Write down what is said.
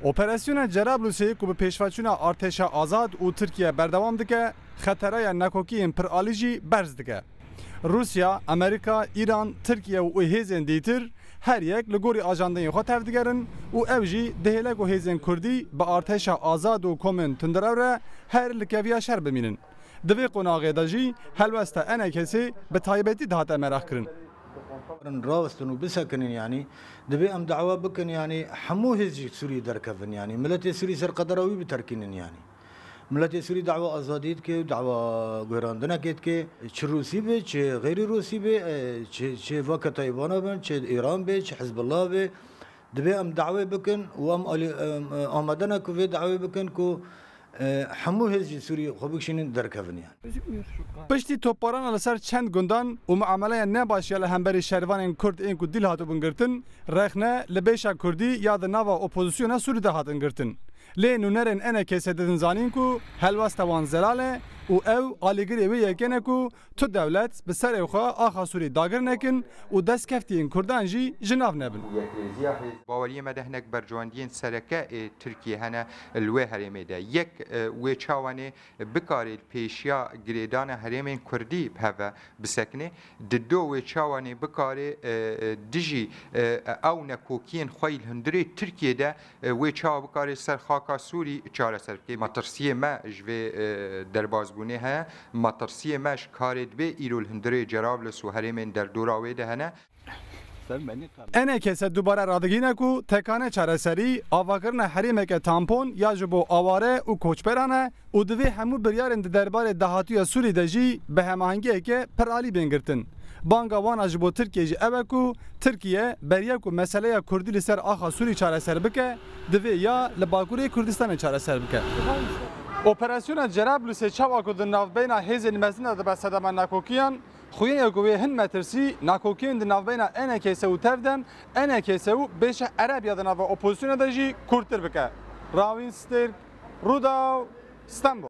Operasyona Cerablusê ku bi pêşveçûna artêşa azad û Tirkiye berdewam dike, xeteraya nekokiyên pir alî jî berz dike. Rusya, Amerîka, İran, Tirkiye û hêzên dîtir her yek li gorî ajandeyên xwe tev digerin û ev jî dihêle ku hêzên Kurdî bi artêşa azad û komên tundirev re her li keviya şer bimînin. Di vê qonaqê de jî helwesta enekesê bi taybetî dihate meraq kirin. راوستن وبسكن يعني دبي ام دعوه بكن يعني حمو هزي سوري دركفن يعني ملتي سوري سر قدروي بتركينن يعني ملتي سوري دعوه ازاديت كي دعوه غيراندنا كيت كي روسي بي غير روسي بي شي وقت ايوان بن ايران بي حزب الله بي دبي ام دعوه بكن وام امدنا كو دعوه بكن كو همو هزی سوری خوبکشین درکفن yani. Piştî topbarana li ser çend gundan û muameleya nebaşiya li hemberî şervanên Kurd ên ku dîl hatibûn girtin, rexne li bêşa Kurdî ya di nava opozisyona Sûrî de hatin girtin. Lê nûnerên enekesê didin zanîn ku helwesta wan zelal e û ew alîgirê wê yekene ku tu dewlet bi serê xwe axa Sûrî dagir nekin û destkeftiyên Kurdan jî ji nav nebin. باوریه مده هنک برجواندین سرکه ترکیه هنه لوی هرمه ده یک و چاوانه بکاری پیشیا گریدان هرمین کردی به بسکنه دو و چاوانه بکاری دیجی او نکوکین خویل هندری ترکیه ده و چاو بکاری سر خاکا سوری چاره سر که مترسیه ما جوی دربازبونه ها مترسیه ماش کارد به ایرول هندری جرابلس و هرمین در دوراوی ده هنه Enekese dubare radigîne ku tekane çareserî, avakirina herêmeke tampon ya ji bo aware û koçberan e û divê hemû biryarên di derbarê dahatiya Sûrî de jî bi hemahengiyeke pir alî bên girtin. Banga wana ji bo Tirkiye jî ew e ku Tirkiye beriya ku meseleya Kurdî li ser axa Sûrî çareser bike, divê ya li Bakurê Kurdistanê çareser bike. Operasyona Cerablusê çawa ku di navbeyna hêzên mezin de dibe sedema nekokiyan, خویه کوی هن مترسی ناکوکین د ناوبینا انکیسه و تردن انکیسه و بیش عربیا د ناو اپوزیسیون دجی کورتر بکه راوین ستر رودا استانبول